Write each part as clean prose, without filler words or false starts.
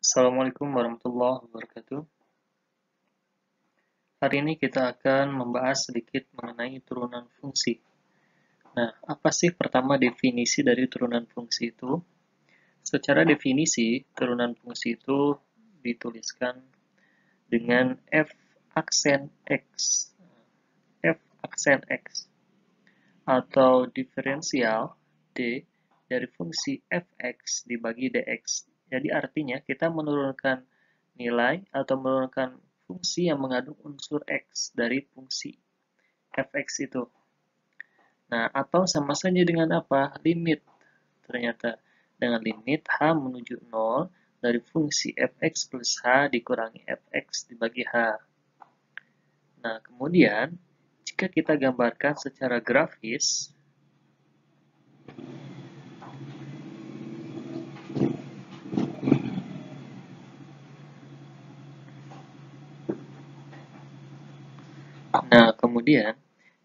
Assalamualaikum warahmatullahi wabarakatuh. Hari ini kita akan membahas sedikit mengenai turunan fungsi. Nah, apa sih pertama definisi dari turunan fungsi itu? Secara definisi, turunan fungsi itu dituliskan dengan f aksen x, f aksen x, atau diferensial d dari fungsi fx dibagi dx. Jadi artinya kita menurunkan nilai atau menurunkan fungsi yang mengandung unsur x dari fungsi fx itu. Nah, atau sama saja dengan apa? Limit. Ternyata dengan limit h menuju 0 dari fungsi fx plus h dikurangi fx dibagi h. Nah, kemudian jika kita gambarkan secara grafis,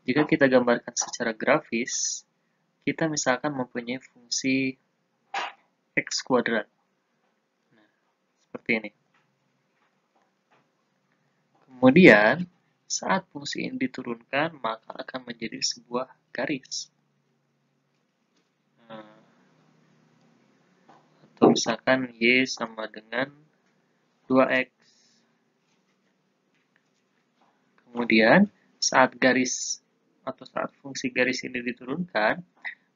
jika kita gambarkan secara grafis, kita misalkan mempunyai fungsi x kuadrat. Nah, seperti ini. Kemudian, saat fungsi ini diturunkan, maka akan menjadi sebuah garis. Nah, atau misalkan y sama dengan 2x. Kemudian, saat garis atau saat fungsi garis ini diturunkan,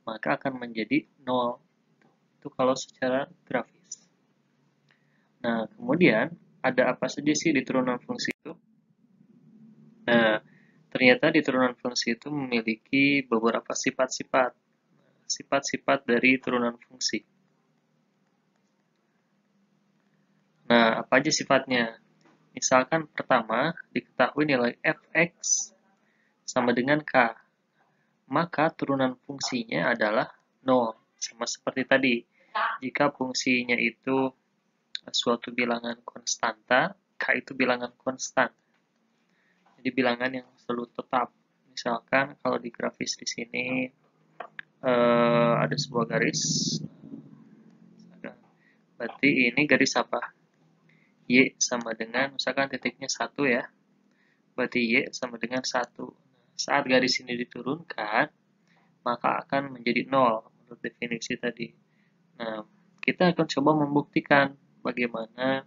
maka akan menjadi 0. Itu kalau secara grafis. Nah, kemudian ada apa saja sih di turunan fungsi itu? Nah, ternyata di turunan fungsi itu memiliki beberapa sifat-sifat. Sifat-sifat dari turunan fungsi. Nah, apa aja sifatnya? Misalkan pertama, diketahui nilai fx sama dengan k. Maka turunan fungsinya adalah 0. Sama seperti tadi. Jika fungsinya itu suatu bilangan konstanta, k itu bilangan konstan. Jadi bilangan yang selalu tetap. Misalkan kalau di grafis di sini ada sebuah garis. Berarti ini garis apa? Y sama dengan, misalkan titiknya 1 ya. Berarti Y sama dengan 1. Saat garis ini diturunkan, maka akan menjadi 0 menurut definisi tadi. Nah, kita akan coba membuktikan bagaimana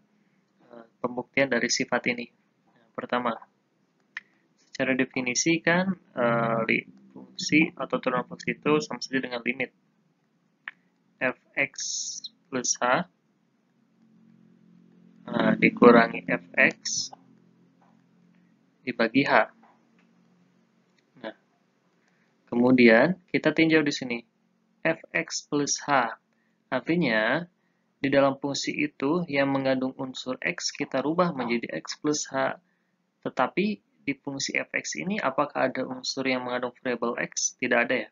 pembuktian dari sifat ini. Nah, pertama, secara definisi kan fungsi atau turunan fungsi itu sama saja dengan limit fx plus h dikurangi fx dibagi h. Nah, kemudian kita tinjau di sini fx plus h. Artinya di dalam fungsi itu yang mengandung unsur x kita rubah menjadi x plus h. Tetapi di fungsi fx ini apakah ada unsur yang mengandung variabel x? Tidak ada ya.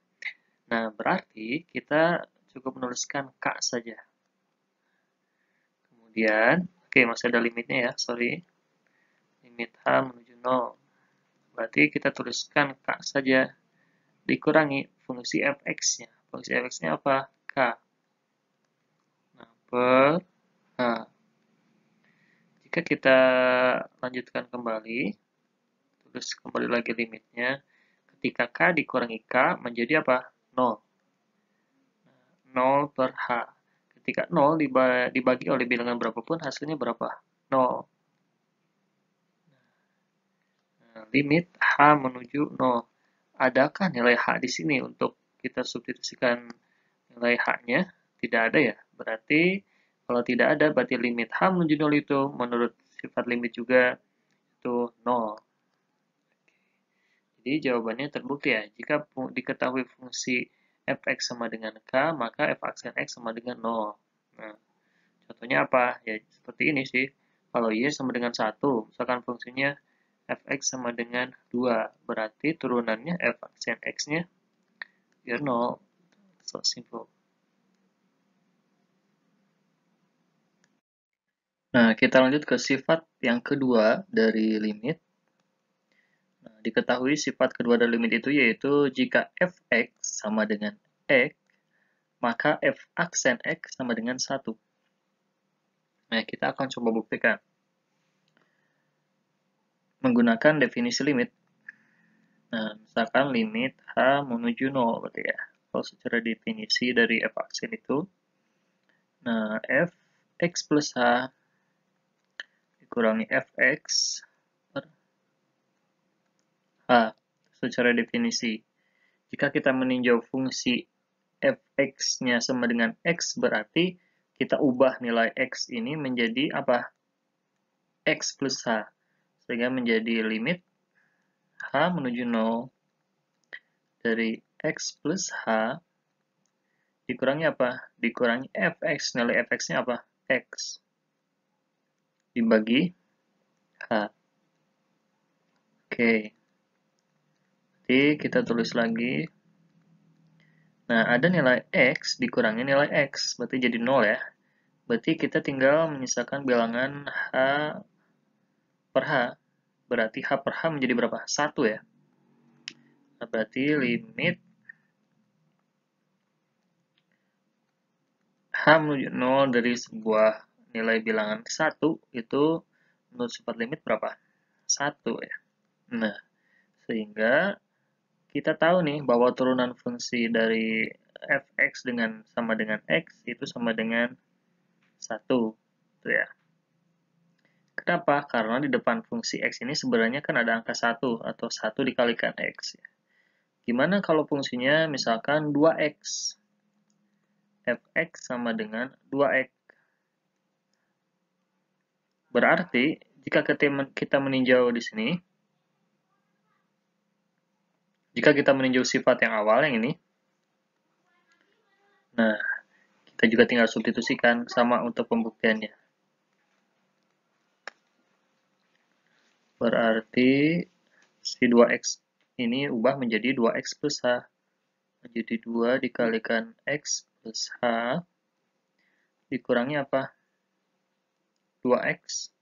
Nah, berarti kita cukup menuliskan k saja. Kemudian, oke, masih ada limitnya ya, sorry. Limit h menuju 0. Berarti kita tuliskan k saja dikurangi fungsi fx-nya. Fungsi fx-nya apa? K. Nah, per h. Jika kita lanjutkan kembali, tulis kembali lagi limitnya. Ketika k dikurangi k menjadi apa? 0. 0 per h. Ketika 0 dibagi oleh bilangan berapapun, hasilnya berapa? 0. Nah, limit h menuju 0. Adakah nilai h di sini untuk kita substitusikan nilai h-nya? Tidak ada ya. Berarti kalau tidak ada, berarti limit h menuju 0 itu menurut sifat limit juga itu 0. Jadi jawabannya terbukti ya. Jika diketahui fungsi fx sama dengan k, maka f aksen x sama dengan 0. Nah, contohnya apa? Ya seperti ini sih. Kalau y sama dengan 1, misalkan fungsinya fx sama dengan 2, berarti turunannya f aksen x-nya biar 0. So simple. Nah, kita lanjut ke sifat yang kedua dari limit. Nah, diketahui sifat kedua dari limit itu yaitu jika fx sama dengan x, maka f aksen x sama dengan 1. Nah, kita akan coba buktikan menggunakan definisi limit. Nah, misalkan limit H menuju 0, berarti ya. Kalau secara definisi dari f aksen itu, nah, f x plus H dikurangi fx per H. Secara definisi, jika kita meninjau fungsi fx-nya sama dengan x, berarti kita ubah nilai x ini menjadi apa? X plus H. Sehingga menjadi limit H menuju 0 dari X plus H dikurangi apa? Dikurangi Fx. Nilai Fx-nya apa? X. Dibagi H. Oke. Jadi kita tulis lagi. Nah, ada nilai X dikurangi nilai X. Berarti jadi 0 ya. Berarti kita tinggal menyisakan bilangan H per H. Berarti H per H menjadi berapa? 1 ya. Nah, berarti limit H menuju 0 dari sebuah nilai bilangan 1 itu menurut sifat limit berapa? 1 ya. Nah, sehingga kita tahu nih bahwa turunan fungsi dari fx sama dengan x itu sama dengan 1. Gitu ya. Kenapa? Karena di depan fungsi x ini sebenarnya kan ada angka 1 atau 1 dikalikan x. Gimana kalau fungsinya misalkan 2x? Fx sama dengan 2x. Berarti, jika kita meninjau di sini, jika kita meninjau sifat yang awal, yang ini, nah, kita juga tinggal substitusikan sama untuk pembuktiannya. Berarti, si 2x ini ubah menjadi 2x plus H. Menjadi 2 dikalikan x plus H, dikurangi apa? 2x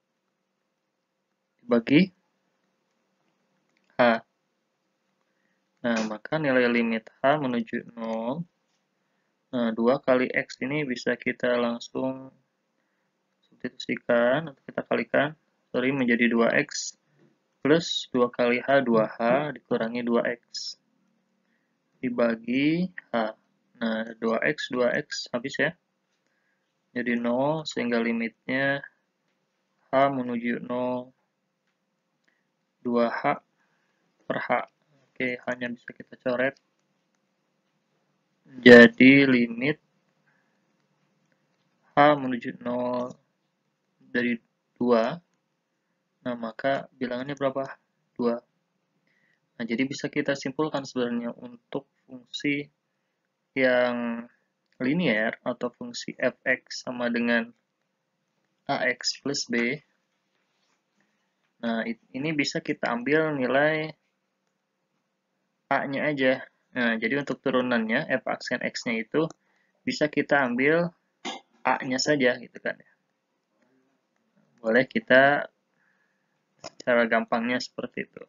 dibagi H. Nah, maka nilai limit H menuju 0. Nah, 2 kali x ini bisa kita langsung substitusikan, atau kita kalikan, menjadi 2x plus 2 kali H, 2H dikurangi 2x dibagi H. Nah, 2x, 2x habis ya. Jadi 0, sehingga limitnya H menuju 0, 2H per H. Oke, hanya bisa kita coret. Jadi limit H menuju 0 dari 2. Nah, maka bilangannya berapa? 2. Nah, jadi bisa kita simpulkan sebenarnya untuk fungsi yang linear atau fungsi fx sama dengan ax plus b. Nah, ini bisa kita ambil nilai a-nya aja. Nah, jadi untuk turunannya, f aksen x-nya itu bisa kita ambil a-nya saja, gitu kan. Boleh kita cara gampangnya seperti itu.